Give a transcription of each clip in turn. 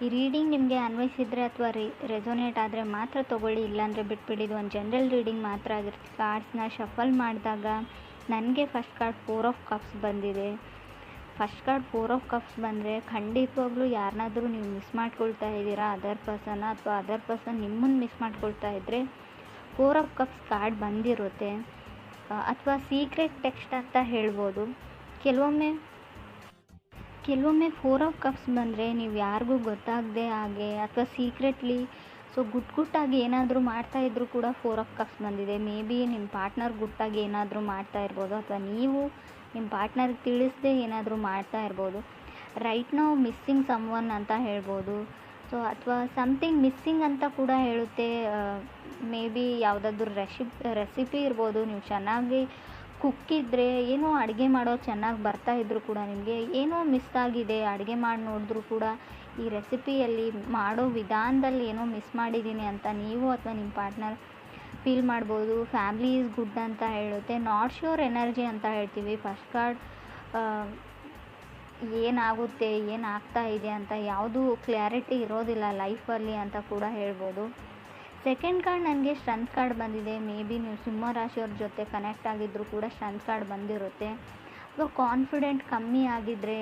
ಈ ರೀಡಿಂಗ್ ನಿಮಗೆ ಅನ್ವಯಿಸಿದರೆ ಅಥವಾ ರೆಸೊನೇಟ್ ಆದರೆ ಮಾತ್ರ ತೊಗೊಳ್ಳಿ, ಇಲ್ಲಾಂದರೆ ಬಿಟ್ಬಿಡಿ. ಇದು ಒಂದು ಜನರಲ್ ರೀಡಿಂಗ್ ಮಾತ್ರ ಆಗಿರುತ್ತೆ. ಕಾರ್ಡ್ಸ್ನ ಶಫಲ್ ಮಾಡಿದಾಗ ನನಗೆ ಫಸ್ಟ್ ಕಾರ್ಡ್ 4 ಆಫ್ ಕಪ್ಸ್ ಬಂದಿದೆ. ಫಸ್ಟ್ ಕಾರ್ಡ್ 4 ಆಫ್ ಕಪ್ಸ್ ಬಂದರೆ ಖಂಡಿತವಾಗ್ಲೂ ಯಾರನ್ನಾದರೂ ನೀವು ಮಿಸ್ ಮಾಡ್ಕೊಳ್ತಾ ಇದ್ದೀರಾ, ಅದರ್ ಪರ್ಸನ್ನ, ಅಥವಾ ಅದರ್ ಪರ್ಸನ್ ನಿಮ್ಮನ್ನು ಮಿಸ್ ಮಾಡ್ಕೊಳ್ತಾ ಇದ್ದರೆ 4 ಆಫ್ ಕಪ್ಸ್ ಕಾರ್ಡ್ ಬಂದಿರುತ್ತೆ. ಅಥವಾ ಸೀಕ್ರೆಟ್ ಟೆಕ್ಸ್ಟ್ ಅಂತ ಹೇಳ್ಬೋದು. ಕೆಲವೊಮ್ಮೆ 4 ಆಫ್ ಕಪ್ಸ್ ಬಂದರೆ ನೀವು ಯಾರಿಗೂ ಗೊತ್ತಾಗದೆ ಹಾಗೆ ಅಥವಾ ಸೀಕ್ರೆಟ್ಲಿ ಗುಟ್ಟಾಗಿ ಏನಾದರೂ ಮಾಡ್ತಾಯಿದ್ರು ಕೂಡ 4 ಆಫ್ ಕಪ್ಸ್ ಬಂದಿದೆ. ಮೇ ಬಿ ನಿಮ್ಮ ಪಾರ್ಟ್ನರ್ ಗುಟ್ಟಾಗಿ ಏನಾದರೂ ಮಾಡ್ತಾ ಇರ್ಬೋದು, ಅಥವಾ ನೀವು ನಿಮ್ಮ ಪಾರ್ಟ್ನರ್ಗೆ ತಿಳಿಸದೆ ಏನಾದರೂ ಮಾಡ್ತಾ ಇರ್ಬೋದು. ರೈಟ್ ನೌ ಮಿಸ್ಸಿಂಗ್ ಸಮ್ವನ್ ಅಂತ ಹೇಳ್ಬೋದು. ಅಥವಾ ಸಮಥಿಂಗ್ ಮಿಸ್ಸಿಂಗ್ ಅಂತ ಕೂಡ ಹೇಳುತ್ತೆ. ಮೇ ಬಿ ಯಾವುದಾದ್ರೂ ರೆಸಿಪಿ ಇರ್ಬೋದು. ನೀವು ಚೆನ್ನಾಗಿ ಕುಕ್ಕಿದ್ರೆ, ಏನೋ ಅಡುಗೆ ಮಾಡೋದು ಚೆನ್ನಾಗಿ ಬರ್ತಾಯಿದ್ರು ಕೂಡ ನಿಮಗೆ ಏನೋ ಮಿಸ್ ಆಗಿದೆ, ಅಡುಗೆ ಮಾಡಿ ನೋಡಿದ್ರೂ ಕೂಡ ಈ ರೆಸಿಪಿಯಲ್ಲಿ ಮಾಡೋ ವಿಧಾನದಲ್ಲಿ ಏನೋ ಮಿಸ್ ಮಾಡಿದ್ದೀನಿ ಅಂತ ನೀವು ಅಥವಾ ನಿಮ್ಮ ಪಾರ್ಟ್ನರ್ ಫೀಲ್ ಮಾಡ್ಬೋದು. ಫ್ಯಾಮಿಲಿ ಈಸ್ ಗುಡ್ ಅಂತ ಹೇಳುತ್ತೆ. ನಾಟ್ ಶ್ಯೂರ್ ಎನರ್ಜಿ ಅಂತ ಹೇಳ್ತೀವಿ. ಫಸ್ಟ್ ಕಾರ್ಡ್ ಏನಾಗುತ್ತೆ, ಏನಾಗ್ತಾ ಇದೆ ಅಂತ ಯಾವುದೂ ಕ್ಲಾರಿಟಿ ಇರೋದಿಲ್ಲ ಲೈಫಲ್ಲಿ ಅಂತ ಕೂಡ ಹೇಳ್ಬೋದು. ಸೆಕೆಂಡ್ ಕಾರ್ಡ್ ನನಗೆ ಸ್ಟ್ರೆಂತ್ ಕಾರ್ಡ್ ಬಂದಿದೆ. ಮೇ ಬಿ ನೀವು ಸಿಂಹ ರಾಶಿಯವ್ರ ಜೊತೆ ಕನೆಕ್ಟ್ ಆಗಿದ್ದರೂ ಕೂಡ ಸ್ಟ್ರೆಂತ್ ಕಾರ್ಡ್ ಬಂದಿರುತ್ತೆ. ಅಥವಾ ಕಾನ್ಫಿಡೆಂಟ್ ಕಮ್ಮಿ ಆಗಿದ್ದರೆ,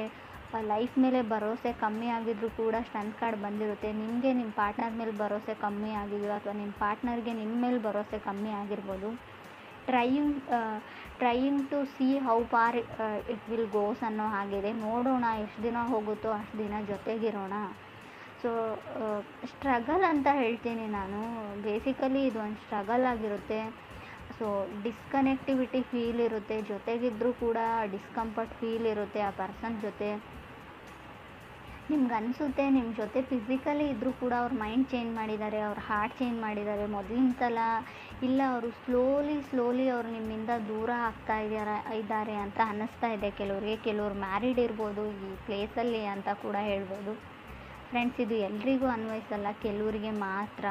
ಲೈಫ್ ಮೇಲೆ ಭರವಸೆ ಕಮ್ಮಿ ಆಗಿದ್ರೂ ಕೂಡ ಸ್ಟ್ರೆಂತ್ ಕಾರ್ಡ್ ಬಂದಿರುತ್ತೆ. ನಿಮಗೆ ನಿಮ್ಮ ಪಾರ್ಟ್ನರ್ ಮೇಲೆ ಭರವಸೆ ಕಮ್ಮಿ ಆಗಿದೆಯೋ, ಅಥವಾ ನಿಮ್ಮ ಪಾರ್ಟ್ನರ್ಗೆ ನಿಮ್ಮ ಮೇಲೆ ಭರವಸೆ ಕಮ್ಮಿ ಆಗಿರ್ಬೋದು. Trying to see how far it will goes ಅನ್ನೋ ಹಾಗಿದೆ. ನೋಡೋಣ, ಎಷ್ಟು ದಿನ ಹೋಗುತ್ತೋ ಅಷ್ಟು ದಿನ ಜೊತೆಗಿರೋಣ. ಸ್ಟ್ರಗಲ್ ಅಂತ ಹೇಳ್ತೀನಿ ನಾನು. ಬೇಸಿಕಲಿ ಇದು ಒಂದು ಸ್ಟ್ರಗಲ್ ಆಗಿರುತ್ತೆ. ಡಿಸ್ಕನೆಕ್ಟಿವಿಟಿ ಫೀಲ್ ಇರುತ್ತೆ. ಜೊತೆಗಿದ್ದರೂ ಕೂಡ ಡಿಸ್ಕಂಫರ್ಟ್ ಫೀಲ್ ಇರುತ್ತೆ ಆ ಪರ್ಸನ್ ಜೊತೆ. ನಿಮ್ಗೆ ಅನಿಸುತ್ತೆ ನಿಮ್ಮ ಜೊತೆ ಫಿಸಿಕಲಿ ಇದ್ದರೂ ಕೂಡ ಅವ್ರ ಮೈಂಡ್ ಚೇಂಜ್ ಮಾಡಿದ್ದಾರೆ, ಅವ್ರ ಹಾರ್ಟ್ ಚೇಂಜ್ ಮಾಡಿದ್ದಾರೆ. ಮೊದಲಿನ ಸಲ ಇಲ್ಲ, ಅವರು ಸ್ಲೋಲಿ ಅವರು ನಿಮ್ಮಿಂದ ದೂರ ಆಗ್ತಾ ಇದ್ದಾರೆ ಅಂತ ಅನ್ನಿಸ್ತಾ ಇದೆ ಕೆಲವ್ರಿಗೆ. ಕೆಲವ್ರು ಮ್ಯಾರಿಡ್ ಇರ್ಬೋದು ಈ ಪ್ಲೇಸಲ್ಲಿ ಅಂತ ಕೂಡ ಹೇಳ್ಬೋದು. ಫ್ರೆಂಡ್ಸ್, ಇದು ಎಲ್ರಿಗೂ ಅನ್ವಯಿಸಲ್ಲ, ಕೆಲವರಿಗೆ ಮಾತ್ರ.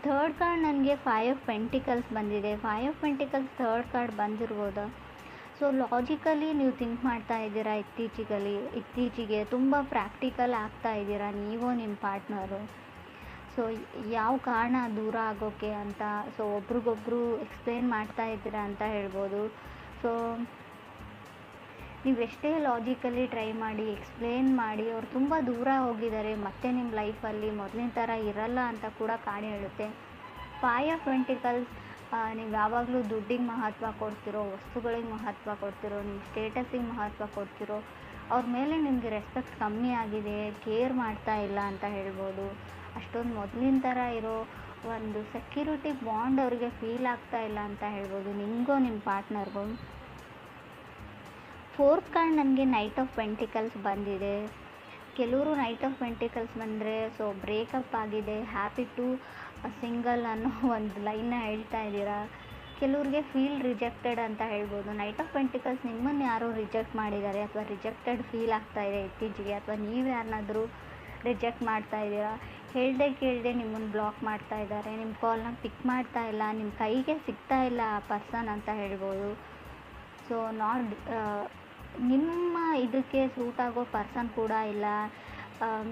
ಥರ್ಡ್ ಕಾರ್ಡ್ ನನಗೆ 5 ಆಫ್ ಪೆಂಟಿಕಲ್ಸ್ ಬಂದಿದೆ. 5 ಆಫ್ ಪೆಂಟಿಕಲ್ಸ್ ಥರ್ಡ್ ಕಾರ್ಡ್ ಬಂದಿರ್ಬೋದು. ಲಾಜಿಕಲಿ ನೀವು ಥಿಂಕ್ ಮಾಡ್ತಾ ಇದ್ದೀರಾ. ಇತ್ತೀಚೆಗೆ ತುಂಬ ಪ್ರಾಕ್ಟಿಕಲ್ ಆಗ್ತಾ ಇದ್ದೀರಾ ನೀವು ನಿಮ್ಮ ಪಾರ್ಟ್ನರು. ಯಾವ ಕಾರಣ ದೂರ ಆಗೋಕ್ಕೆ ಅಂತ ಒಬ್ರಿಗೊಬ್ರು ಎಕ್ಸ್ಪ್ಲೇನ್ ಮಾಡ್ತಾ ಇದ್ದೀರಾ ಅಂತ ಹೇಳ್ಬೋದು. ನೀವೆಷ್ಟೇ ಲಾಜಿಕಲಿ ಟ್ರೈ ಮಾಡಿ, ಎಕ್ಸ್ಪ್ಲೇನ್ ಮಾಡಿ, ಅವ್ರು ತುಂಬ ದೂರ ಹೋಗಿದ್ದಾರೆ, ಮತ್ತೆ ನಿಮ್ಮ ಲೈಫಲ್ಲಿ ಮೊದಲಿನ ಥರ ಇರಲ್ಲ ಅಂತ ಕೂಡ ಕಾರ್ಡ್ ಹೇಳುತ್ತೆ. 5 ಆಫ್ ಪೆಂಟಿಕಲ್ಸ್, ನೀವು ಯಾವಾಗಲೂ ದುಡ್ಡಿಗೆ ಮಹತ್ವ ಕೊಡ್ತಿರೋ, ವಸ್ತುಗಳಿಗೆ ಮಹತ್ವ ಕೊಡ್ತಿರೋ, ನಿಮ್ಮ ಸ್ಟೇಟಸ್ಸಿಗೆ ಮಹತ್ವ ಕೊಡ್ತಿರೋ, ಅವ್ರ ಮೇಲೆ ನಿಮಗೆ ರೆಸ್ಪೆಕ್ಟ್ ಕಮ್ಮಿ ಆಗಿದೆ, ಕೇರ್ ಮಾಡ್ತಾ ಇಲ್ಲ ಅಂತ ಹೇಳ್ಬೋದು. ಅಷ್ಟೊಂದು ಮೊದಲಿನ ಥರ ಇರೋ ಒಂದು ಸೆಕ್ಯೂರಿಟಿ ಬಾಂಡ್ ಅವ್ರಿಗೆ ಫೀಲ್ ಆಗ್ತಾ ಇಲ್ಲ ಅಂತ ಹೇಳ್ಬೋದು, ನಿಮಗೂ ನಿಮ್ಮ ಪಾರ್ಟ್ನರ್ಗೂ. ಫೋರ್ತ್ ಕಾರ್ಡ್ ನನಗೆ ನೈಟ್ ಆಫ್ ಪೆಂಟಿಕಲ್ಸ್ ಬಂದಿದೆ. ಕೆಲವರು ನೈಟ್ ಆಫ್ ಪೆಂಟಿಕಲ್ಸ್ ಬಂದರೆ ಬ್ರೇಕಪ್ ಆಗಿದೆ, ಹ್ಯಾಪಿ ಟು ಸಿಂಗಲ್ ಅನ್ನೋ ಒಂದು ಲೈನ್ನ ಹೇಳ್ತಾ ಇದ್ದೀರಾ. ಕೆಲವ್ರಿಗೆ ಫೀಲ್ ರಿಜೆಕ್ಟೆಡ್ ಅಂತ ಹೇಳ್ಬೋದು. ನೈಟ್ ಆಫ್ ಪೆಂಟಿಕಲ್ಸ್ ನಿಮ್ಮನ್ನು ಯಾರೋ ರಿಜೆಕ್ಟ್ ಮಾಡಿದ್ದಾರೆ, ಅಥವಾ ರಿಜೆಕ್ಟೆಡ್ ಫೀಲ್ ಆಗ್ತಾ ಇದೆ ಇತ್ತೀಚೆಗೆ, ಅಥವಾ ನೀವು ಯಾರನ್ನಾದರೂ ರಿಜೆಕ್ಟ್ ಮಾಡ್ತಾ ಇದ್ದೀರಾ. ಕೇಳದೆ ನಿಮ್ಮನ್ನು ಬ್ಲಾಕ್ ಮಾಡ್ತಾ ಇದ್ದಾರೆ, ನಿಮ್ಮ ಕಾಲ್ನ ಪಿಕ್ ಮಾಡ್ತಾ ಇಲ್ಲ, ನಿಮ್ಮ ಕೈಗೆ ಸಿಗ್ತಾ ಇಲ್ಲ ಆ ಪರ್ಸನ್ ಅಂತ ಹೇಳ್ಬೋದು. ನಿಮ್ಮ ಇದಕ್ಕೆ ಸೂಟ್ ಆಗೋ ಪರ್ಸನ್ ಕೂಡ ಇಲ್ಲ.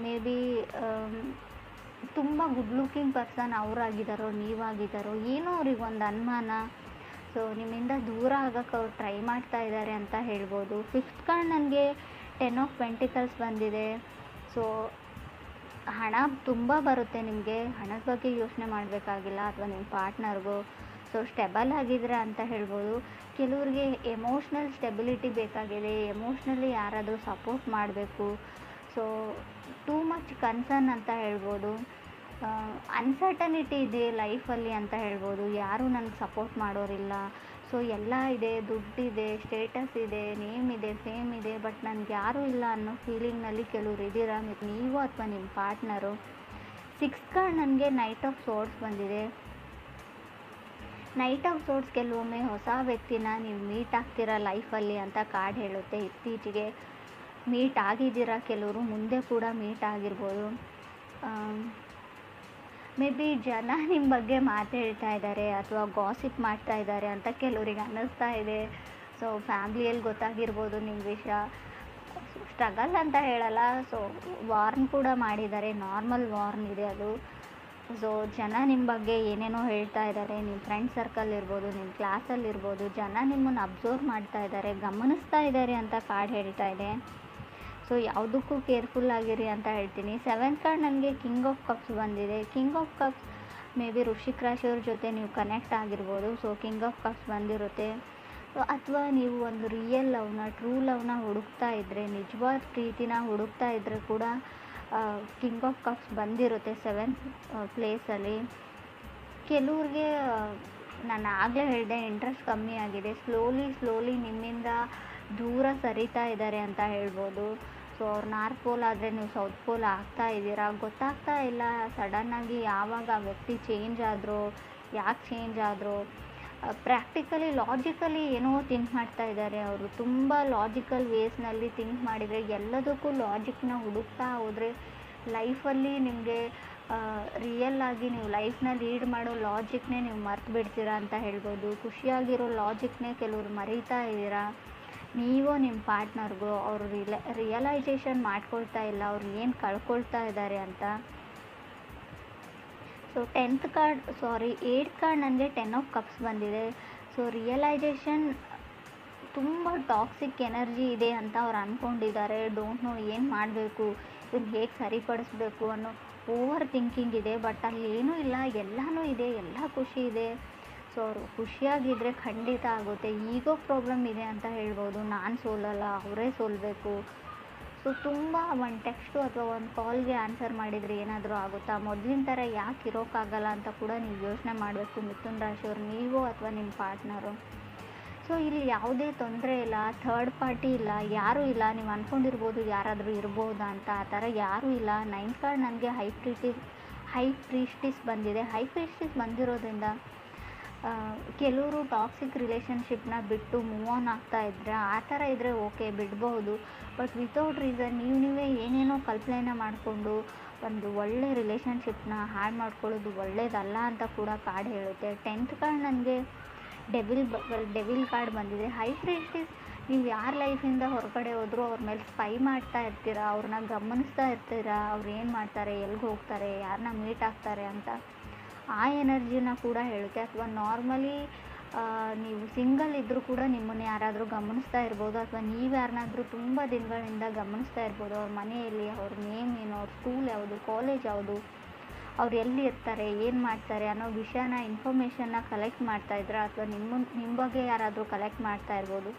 ಮೇ ಬಿ ತುಂಬ ಗುಡ್ ಲುಕಿಂಗ್ ಪರ್ಸನ್ ಅವರಾಗಿದ್ದಾರೋ ನೀವಾಗಿದ್ದಾರೋ ಏನೋ ಅವ್ರಿಗೊಂದು ಅನುಮಾನ. ನಿಮ್ಮಿಂದ ದೂರ ಆಗೋಕ್ಕೆ ಅವ್ರು ಟ್ರೈ ಮಾಡ್ತಾ ಇದ್ದಾರೆ ಅಂತ ಹೇಳ್ಬೋದು. ಫಿಫ್ತ್ ಕಾರ್ಡ್ ನನಗೆ 10 ಆಫ್ ಪೆಂಟಿಕಲ್ಸ್ ಬಂದಿದೆ. ಹಣ ತುಂಬ ಬರುತ್ತೆ ನಿಮಗೆ, ಹಣದ ಬಗ್ಗೆ ಯೋಚನೆ ಮಾಡಬೇಕಾಗಿಲ್ಲ, ಅಥವಾ ನಿಮ್ಮ ಪಾರ್ಟ್ನರ್ಗೂ ಸ್ಟೆಬಲ್ ಆಗಿದ್ರೆ ಅಂತ ಹೇಳ್ಬೋದು. ಕೆಲವ್ರಿಗೆ ಎಮೋಷ್ನಲ್ ಸ್ಟೆಬಿಲಿಟಿ ಬೇಕಾಗಿದೆ, ಎಮೋಷ್ನಲಿ ಯಾರಾದರೂ ಸಪೋರ್ಟ್ ಮಾಡಬೇಕು. ಟೂ ಮಚ್ ಕನ್ಸರ್ನ್ ಅಂತ ಹೇಳ್ಬೋದು. ಅನ್ಸರ್ಟನಿಟಿ ಇದೆ ಲೈಫಲ್ಲಿ ಅಂತ ಹೇಳ್ಬೋದು. ಯಾರೂ ನನಗೆ ಸಪೋರ್ಟ್ ಮಾಡೋರಿಲ್ಲ. ಎಲ್ಲ ಇದೆ, ದುಡ್ಡಿದೆ, ಸ್ಟೇಟಸ್ ಇದೆ, ನೇಮ್ ಇದೆ, ಫೇಮ್ ಇದೆ, ಬಟ್ ನನಗೆ ಯಾರೂ ಇಲ್ಲ ಅನ್ನೋ ಫೀಲಿಂಗ್ನಲ್ಲಿ ಕೆಲವ್ರು ಇದ್ದೀರಾ, ನೀವು ಅಥವಾ ನಿಮ್ಮ ಪಾರ್ಟ್ನರು. ಸಿಕ್ಸ್ತ್ ಕಾರ್ಡ್ ನನಗೆ ನೈಟ್ ಆಫ್ ಸೋರ್ಡ್ಸ್ ಬಂದಿದೆ. ನೈಟ್ ಆಫ್ ಸೋರ್ಡ್ಸ್ ಕೆಲವೊಮ್ಮೆ ಹೊಸ ವ್ಯಕ್ತಿನ ನೀವು ಮೀಟ್ ಆಗ್ತೀರಾ ಲೈಫಲ್ಲಿ ಅಂತ ಕಾರ್ಡ್ ಹೇಳುತ್ತೆ. ಇತ್ತೀಚೆಗೆ ಮೀಟ್ ಆಗಿದ್ದೀರಾ, ಕೆಲವರು ಮುಂದೆ ಕೂಡ ಮೀಟ್ ಆಗಿರ್ಬೋದು. ಮೇ ಬಿ ಜನ ನಿಮ್ಮ ಬಗ್ಗೆ ಮಾತಾಡ್ತಾ ಇದ್ದಾರೆ ಅಥವಾ ಗಾಸಿಪ್ ಮಾಡ್ತಾ ಇದ್ದಾರೆ ಅಂತ ಕೆಲವರಿಗೆ ಅನ್ನಿಸ್ತಾ ಇದೆ. ಫ್ಯಾಮ್ಲಿಯಲ್ಲಿ ಗೊತ್ತಾಗಿರ್ಬೋದು ನಿಮ್ಮ ವಿಷಯ. ಸ್ಟ್ರಗಲ್ ಅಂತ ಹೇಳಲ್ಲ. ಸೊ ವಾರ್ನ್ ಕೂಡ ಮಾಡಿದ್ದಾರೆ, ನಾರ್ಮಲ್ ವಾರ್ನ್ ಇದೆ ಅದು. ಸೊ ಜನ ನಿಮ್ಮ ಬಗ್ಗೆ ಏನೇನೋ ಹೇಳ್ತಾ ಇದ್ದಾರೆ, ನಿಮ್ಮ ಫ್ರೆಂಡ್ ಸರ್ಕಲ್ ಇರ್ಬೋದು, ನಿಮ್ಮ ಕ್ಲಾಸಲ್ಲಿ ಇರ್ಬೋದು, ಜನ ನಿಮ್ಮನ್ನು ಅಬ್ಸರ್ವ್ ಮಾಡ್ತಾ ಇದ್ದಾರೆ, ಗಮನಿಸ್ತಾ ಇದ್ದಾರೆ ಅಂತ ಕಾರ್ಡ್ ಹೇಳ್ತಾ ಇದೆ. ಸೊ ಯಾವುದಕ್ಕೂ ಕೇರ್ಫುಲ್ ಆಗಿರಿ ಅಂತ ಹೇಳ್ತೀನಿ. ಸೆವೆಂತ್ ಕಾರ್ಡ್ ನನಗೆ ಕಿಂಗ್ ಆಫ್ ಕಪ್ಸ್ ಬಂದಿದೆ. King of cups may be ವೃಶ್ಚಿಕ ರಾಶಿಯವ್ರ ಜೊತೆ ನೀವು ಕನೆಕ್ಟ್ ಆಗಿರ್ಬೋದು. ಸೊ ಕಿಂಗ್ ಆಫ್ ಕಪ್ಸ್ ಬಂದಿರುತ್ತೆ. ಅಥವಾ ನೀವು ಒಂದು ರಿಯಲ್ ಲವ್ನ, ಟ್ರೂ ಲವ್ನ ಹುಡುಕ್ತಾ ಇದ್ದರೆ, ನಿಜವಾದ ಪ್ರೀತಿನ ಹುಡುಕ್ತಾ ಇದ್ದರೆ ಕೂಡ ಕಿಂಗ್ ಆಫ್ ಕಪ್ಸ್ ಬಂದಿರುತ್ತೆ ಸೆವೆಂತ್ ಪ್ಲೇಸಲ್ಲಿ. ಕೆಲವ್ರಿಗೆ ನಾನು ಆಗಲೇ ಹೇಳಿದೆ, ಇಂಟ್ರೆಸ್ಟ್ ಕಮ್ಮಿ ಆಗಿದೆ, ಸ್ಲೋಲಿ ನಿಮ್ಮಿಂದ ದೂರ ಸರಿತಾ ಇದ್ದಾರೆ ಅಂತ ಹೇಳ್ಬೋದು. ಸೊ ಅವ್ರು ನಾರ್ತ್ ಪೋಲ್ ಆದರೆ ನೀವು ಸೌತ್ ಪೋಲ್ ಆಗ್ತಾ ಇದ್ದೀರಾ, ಗೊತ್ತಾಗ್ತಾ ಇಲ್ಲ. ಸಡನ್ನಾಗಿ ಯಾವಾಗ ಆ ವ್ಯಕ್ತಿ ಚೇಂಜ್ ಆದರೂ, ಯಾಕೆ ಚೇಂಜ್ ಆದರೂ, ಪ್ರಾಕ್ಟಿಕಲಿ ಲಾಜಿಕಲಿ ಏನೋ ಥಿಂಕ್ ಮಾಡ್ತಾ ಇದ್ದಾರೆ ಅವರು. ತುಂಬ ಲಾಜಿಕಲ್ ವೇಸ್ನಲ್ಲಿ ಥಿಂಕ್ ಮಾಡಿದರೆ, ಎಲ್ಲದಕ್ಕೂ ಲಾಜಿಕ್ನ ಹುಡುಕ್ತಾ ಹೋದರೆ ಲೈಫಲ್ಲಿ ನಿಮಗೆ ರಿಯಲ್ ಆಗಿ ನೀವು ಲೈಫ್ನ ಲೀಡ್ ಮಾಡೋ ಲಾಜಿಕ್ನೇ ನೀವು ಮರ್ತು ಬಿಡ್ತೀರಾ ಅಂತ ಹೇಳ್ಬೋದು. ಖುಷಿಯಾಗಿರೋ ಲಾಜಿಕ್ನೇ ಕೆಲವರು ಮರೀತಾ ಇದ್ದೀರಾ. ನೀವು ನಿಮ್ಮ ಪಾರ್ಟ್ನರ್ಗೂ ಅವರು ರಿಯಲೈಸೇಷನ್ ಮಾಡ್ಕೊಳ್ತಾ ಇಲ್ಲ ಅವ್ರು ಏನು ಕಳ್ಕೊಳ್ತಾ ಇದ್ದಾರೆ ಅಂತ. ಸೊ ಏಯ್ಟ್ ಕಾರ್ಡ್ ನನಗೆ 10 ಆಫ್ ಕಪ್ಸ್ ಬಂದಿದೆ. ಸೊ ರಿಯಲೈಸೇಷನ್, ತುಂಬ ಟಾಕ್ಸಿಕ್ ಎನರ್ಜಿ ಇದೆ ಅಂತ ಅವ್ರು ಅಂದ್ಕೊಂಡಿದ್ದಾರೆ. ಡೋಂಟ್ ನೋ ಏನು ಮಾಡಬೇಕು, ಇದನ್ನು ಹೇಗೆ ಸರಿಪಡಿಸ್ಬೇಕು ಅನ್ನೋ ಓವರ್ ಥಿಂಕಿಂಗ್ ಇದೆ. ಬಟ್ ಅಲ್ಲಿ ಏನೂ ಇಲ್ಲ, ಎಲ್ಲನೂ ಇದೆ, ಎಲ್ಲ ಖುಷಿ ಇದೆ. ಸೊ ಅವರು ಖುಷಿಯಾಗಿದ್ದರೆ ಖಂಡಿತ ಆಗುತ್ತೆ. ಈಗೋ ಪ್ರಾಬ್ಲಮ್ ಇದೆ ಅಂತ ಹೇಳ್ಬೋದು. ನಾನು ಸೋಲಲ್ಲ, ಅವರೇ ಸೋಲಬೇಕು. ಸೊ ತುಂಬ ಒಂದು ಟೆಕ್ಸ್ಟು ಅಥವಾ ಒಂದು ಕಾಲ್ಗೆ ಆನ್ಸರ್ ಮಾಡಿದರೆ ಏನಾದರೂ ಆಗುತ್ತಾ, ಮೊದಲಿನ ಥರ ಯಾಕೆ ಇರೋಕ್ಕಾಗಲ್ಲ ಅಂತ ಕೂಡ ನೀವು ಯೋಚನೆ ಮಾಡಬೇಕು ಮಿಥುನ ರಾಶಿಯವರು, ನೀವು ಅಥವಾ ನಿಮ್ಮ ಪಾರ್ಟ್ನರು. ಸೊ ಇಲ್ಲಿ ಯಾವುದೇ ತೊಂದರೆ ಇಲ್ಲ, ಥರ್ಡ್ ಪಾರ್ಟಿ ಇಲ್ಲ, ಯಾರೂ ಇಲ್ಲ. ನೀವು ಅಂದ್ಕೊಂಡಿರ್ಬೋದು ಯಾರಾದರೂ ಇರ್ಬೋದಾ ಅಂತ, ಆ ಥರ ಯಾರೂ ಇಲ್ಲ. 9th ಕಾರ್ಡ್ ನನಗೆ ಹೈ ಪ್ರೀಸ್ಟಿಸ್ ಬಂದಿದೆ. ಹೈ ಪ್ರೀಸ್ಟಿಸ್ ಬಂದಿರೋದ್ರಿಂದ ಕೆಲವರು ಟಾಕ್ಸಿಕ್ ರಿಲೇಷನ್ಶಿಪ್ನ ಬಿಟ್ಟು ಮೂವ್ ಆನ್ ಆಗ್ತಾ ಇದ್ದರೆ, ಆ ಥರ ಇದ್ದರೆ ಓಕೆ ಬಿಡ್ಬೋದು. ಬಟ್ ವಿತೌಟ್ ರೀಸನ್ ನೀವೇ ಏನೇನೋ ಕಲ್ಪನೆನ ಮಾಡಿಕೊಂಡು ಒಂದು ಒಳ್ಳೆ ರಿಲೇಷನ್ಶಿಪ್ನ ಹಾಳು ಮಾಡ್ಕೊಳ್ಳೋದು ಒಳ್ಳೇದಲ್ಲ ಅಂತ ಕೂಡ ಕಾರ್ಡ್ ಹೇಳುತ್ತೆ. 10th ಕಾರ್ಡ್ ನನಗೆ ಡೆವಿಲ್ ಕಾರ್ಡ್ ಬಂದಿದೆ. ಹೈ ಪ್ರೀಸ್ಟಿಸ್, ನೀವು ಯಾರ ಲೈಫಿಂದ ಹೊರಗಡೆ ಹೋದರೂ ಅವ್ರ ಮೇಲೆ ಸ್ಪೈ ಮಾಡ್ತಾ ಇರ್ತೀರಾ, ಅವ್ರನ್ನ ಗಮನಿಸ್ತಾ ಇರ್ತೀರಾ, ಅವ್ರು ಏನು ಮಾಡ್ತಾರೆ, ಎಲ್ಲಿಗೆ ಹೋಗ್ತಾರೆ, ಯಾರನ್ನ ಮೀಟ್ ಆಗ್ತಾರೆ ಅಂತ ಆ ಎನರ್ಜಿನ ಕೂಡ ಹೇಳುತ್ತೆ. ಅಥವಾ ನಾರ್ಮಲಿ ನೀವು ಸಿಂಗಲ್ ಇದ್ದರೂ ಕೂಡ ನಿಮ್ಮನ್ನು ಯಾರಾದರೂ ಗಮನಿಸ್ತಾ ಇರ್ಬೋದು, ಅಥವಾ ನೀವು ಯಾರನ್ನಾದರೂ ತುಂಬ ದಿನಗಳಿಂದ ಗಮನಿಸ್ತಾ ಇರ್ಬೋದು. ಅವ್ರ ಮನೆಯಲ್ಲಿ ಅವ್ರ ನೇಮ್ ಏನು, ಅವ್ರ ಸ್ಕೂಲ್ ಯಾವುದು, ಕಾಲೇಜ್ ಯಾವುದು, ಅವ್ರು ಎಲ್ಲಿ ಇರ್ತಾರೆ, ಏನು ಮಾಡ್ತಾರೆ ಅನ್ನೋ ವಿಷಯನ, ಇನ್ಫಾರ್ಮೇಷನ್ನ ಕಲೆಕ್ಟ್ ಮಾಡ್ತಾಯಿದ್ರೆ, ಅಥವಾ ನಿಮ್ಮ ಬಗ್ಗೆ ಯಾರಾದರೂ ಕಲೆಕ್ಟ್ ಮಾಡ್ತಾ ಇರ್ಬೋದು.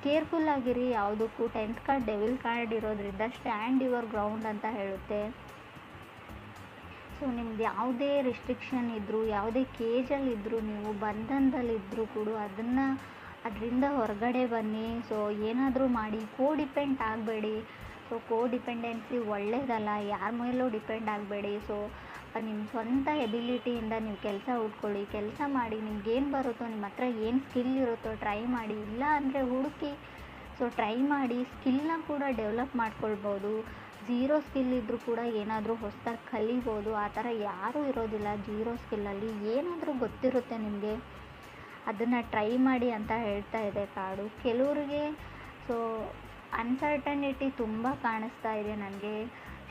ಕೇರ್ಫುಲ್ಲಾಗಿರಿ ಯಾವುದಕ್ಕೂ. 10th ಕಾರ್ಡ್ ಡೆವಿಲ್ ಕಾರ್ಡ್ ಇರೋದ್ರಿಂದ ಸ್ಟ್ಯಾಂಡ್ ಯುವರ್ ಗ್ರೌಂಡ್ ಅಂತ ಹೇಳುತ್ತೆ. ಸೊ ನಿಮ್ದು ಯಾವುದೇ ರಿಸ್ಟ್ರಿಕ್ಷನ್ ಇದ್ದರೂ, ಯಾವುದೇ ಕೇಜಲ್ಲಿದ್ದರೂ, ನೀವು ಬಂಧನದಲ್ಲಿದ್ದರೂ ಕೂಡ ಅದರಿಂದ ಹೊರಗಡೆ ಬನ್ನಿ. ಸೊ ಏನಾದರೂ ಮಾಡಿ, ಡಿಪೆಂಡ್ ಆಗಬೇಡಿ. ಸೊ ಡಿಪೆಂಡೆನ್ಸಿ ಒಳ್ಳೆಯದಲ್ಲ, ಯಾರ ಮೇಲೂ ಡಿಪೆಂಡ್ ಆಗಬೇಡಿ. ಸೊ ನಿಮ್ಮ ಸ್ವಂತ ಎಬಿಲಿಟಿಯಿಂದ ನೀವು ಕೆಲಸ ಹುಡ್ಕೊಳ್ಳಿ, ಕೆಲಸ ಮಾಡಿ, ನಿಮ್ಗೇನು ಬರುತ್ತೋ, ನಿಮ್ಮ ಹತ್ರ ಏನು ಸ್ಕಿಲ್ ಇರುತ್ತೋ ಟ್ರೈ ಮಾಡಿ. ಇಲ್ಲ ಅಂದರೆ ಹುಡುಕಿ, ಸೊ ಟ್ರೈ ಮಾಡಿ, ಸ್ಕಿಲ್ನ ಕೂಡ ಡೆವಲಪ್ ಮಾಡ್ಕೊಳ್ಬೋದು. ಝೀರೋ ಸ್ಕಿಲ್ ಇದ್ದರೂ ಕೂಡ ಏನಾದರೂ ಹೊಸದಾಗಿ ಕಲಿಬೋದು. ಆ ಥರ ಯಾರೂ ಇರೋದಿಲ್ಲ ಜೀರೋ ಸ್ಕಿಲ್ಲಲ್ಲಿ. ಏನಾದರೂ ಗೊತ್ತಿರುತ್ತೆ ನಿಮಗೆ, ಅದನ್ನು ಟ್ರೈ ಮಾಡಿ ಅಂತ ಹೇಳ್ತಾ ಇದೆ ಕಾರ್ಡು. ಕೆಲವ್ರಿಗೆ ಸೊ ಅನ್ಸರ್ಟನಿಟಿ ತುಂಬ ಕಾಣಿಸ್ತಾ ಇದೆ ನನಗೆ.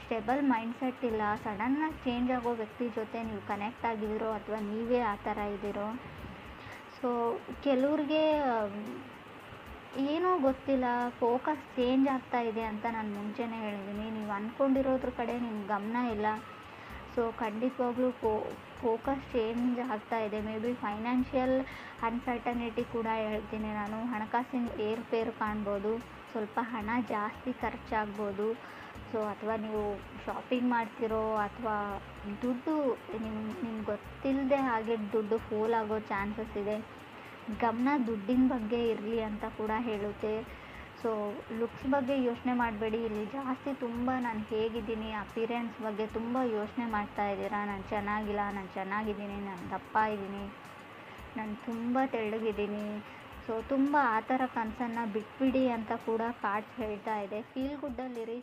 ಸ್ಟೆಬಲ್ ಮೈಂಡ್ಸೆಟ್ ಇಲ್ಲ, ಸಡನ್ನಾಗಿ ಚೇಂಜ್ ಆಗೋ ವ್ಯಕ್ತಿ ಜೊತೆ ನೀವು ಕನೆಕ್ಟ್ ಆಗಿದ್ದೀರೋ ಅಥವಾ ನೀವೇ ಆ ಥರ ಇದ್ದೀರೋ. ಸೊ ಕೆಲವ್ರಿಗೆ ಏನೋ ಗೊತ್ತಿಲ್ಲ, ಫೋಕಸ್ ಚೇಂಜ್ ಆಗ್ತಾ ಇದೆ ಅಂತ ನಾನು ಮುಂಚೆನೇ ಹೇಳಿದ್ದೀನಿ. ನೀವು ಅಂದ್ಕೊಂಡಿರೋದ್ರ ಕಡೆ ನಿಮ್ಮ ಗಮನ ಇಲ್ಲ. ಸೊ ಖಂಡಿತವಾಗ್ಲೂ ಫೋಕಸ್ ಚೇಂಜ್ ಆಗ್ತಾ ಇದೆ. ಮೇ ಬಿ ಫೈನಾನ್ಷಿಯಲ್ ಅನ್ಸರ್ಟನಿಟಿ ಕೂಡ ಹೇಳ್ತೀನಿ ನಾನು. ಹಣಕಾಸಿನ ಏರುಪೇರು ಕಾಣ್ಬೋದು, ಸ್ವಲ್ಪ ಹಣ ಜಾಸ್ತಿ ಖರ್ಚಾಗ್ಬೋದು. ಸೊ ಅಥವಾ ನೀವು ಶಾಪಿಂಗ್ ಮಾಡ್ತಿರೋ, ಅಥವಾ ದುಡ್ಡು ನಿಮ್ಗೆ ಗೊತ್ತಿಲ್ಲದೆ ಹಾಗೆ ದುಡ್ಡು ಫೋಲ್ ಆಗೋ ಚಾನ್ಸಸ್ ಇದೆ. ಗಮನ ದುಡ್ಡಿನ ಬಗ್ಗೆ ಇರಲಿ ಅಂತ ಕೂಡ ಹೇಳುತ್ತೆ. ಸೊ ಲುಕ್ಸ್ ಬಗ್ಗೆ ಯೋಚನೆ ಮಾಡಬೇಡಿ. ಇಲ್ಲಿ ಜಾಸ್ತಿ ತುಂಬ ನಾನು ಹೇಗಿದ್ದೀನಿ, ಅಪಿರೆನ್ಸ್ ಬಗ್ಗೆ ತುಂಬ ಯೋಚನೆ ಮಾಡ್ತಾ ಇದ್ದೀರಾ. ನಾನು ಚೆನ್ನಾಗಿಲ್ಲ, ನಾನು ಚೆನ್ನಾಗಿದ್ದೀನಿ, ನಾನು ದಪ್ಪ ಇದ್ದೀನಿ, ನಾನು ತುಂಬ ತೆಳ್ಳಗಿದ್ದೀನಿ. ಸೊ ತುಂಬ ಆ ಥರ ಕನಸನ್ನು ಬಿಟ್ಬಿಡಿ ಅಂತ ಕೂಡ ಕಾರ್ಡ್ಸ್ ಹೇಳ್ತಾ ಇದೆ. ಫೀಲ್ ಗುಡ್ಡಲ್ಲಿರಿ.